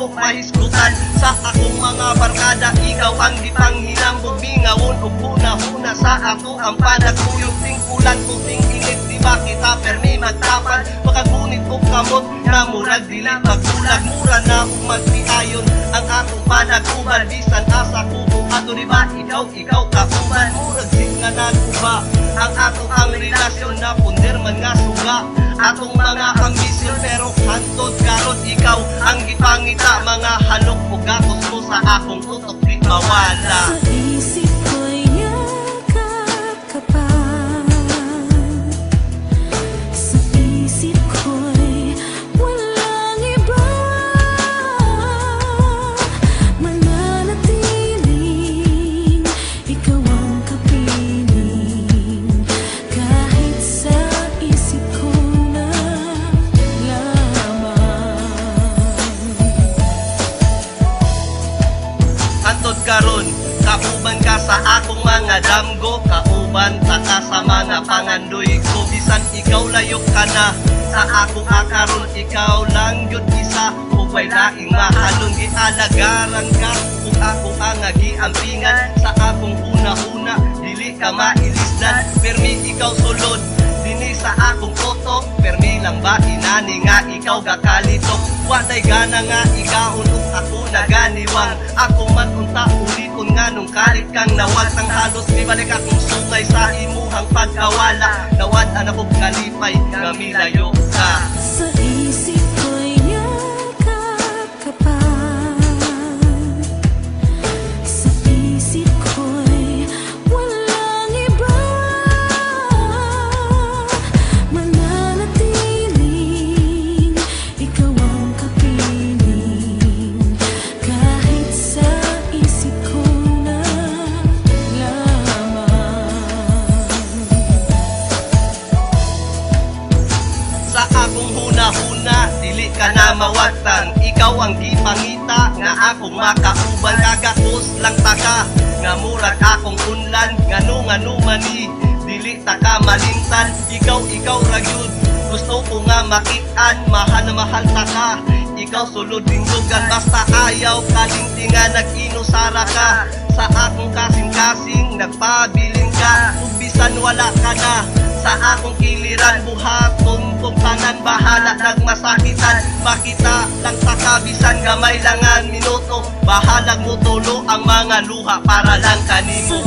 ko mahisgutan. Sa akong mga barkada, ikaw ang gipanghinang bumingawon ug huna-huna sa ako ang panagkuyog. Tingkulan ko ting init, di ba kita permi magtapan? Makagunit og kamot na murag dili magbulag. Mura na ug magpiayon ang akong panagkuban. Bisan asa kubo ato, di ba ikaw kauban? Murag signa nagkuba ang ato ang relasyon na punder man nga suga. Atong mga ambisyon pero hantod karon ikaw ang gipangita. Mga halok o gatos mo sa akong utok di mawala. Sa isip ko'y yakap ka pa. Sa isip ko'y walang iba. Mananatiling ikaw ang kapiling. Kahit sa isip ko na lamang. Hantod karon kauban ka sa akong mga damgo. Kauban ta ka sa mga pangandoy ko. Bisan ikaw layok ka na sa akong akaron, ikaw lang yun isa. Ug way laing mahalong gialagaran ka. Ug ako ang giampingan sa akong una-una. Dili ka mailisdan, permi ikaw sulod dini sa akong koto. Permi lang ba inani nga ikaw gakalitok? Watay gana nga igahon ug ako naganiwang. Ako man unta uliton nga nung kalit kang nawag. Sang halos di balik akong sungay sa imuhang pagkawala. Nawad anak kong kalipay nga milayo ka. Sa isip ko'y yakap ka pa. Sa isip ko'y walang iba. Mananatiling ikaw ang kapiling. Kahit sa isip ko na lamang. Sa akong huna-huna, dili ka na mawagtan. Ikaw ang gipangita nga akong makauban. Kagakos lang taka nga murag akong unlan. Ngano mani, dili ta ka malintan. Ikaw ragyud, gusto ko nga makitaan. Mahal na mahal ta ka, ikaw sulod dingdugan. Basta ayaw kalintingan, nag-inusara ka. Sa akong kasing-kasing, nagpabilin ka. Ug bisan wala ka na sa akong kiliran, buhaton kong tanan, bahala nagmasakitan. Makita lang sa kabisan, gamay langan minuto. Bahalag mo tulo ang mga luha para lang kanimo.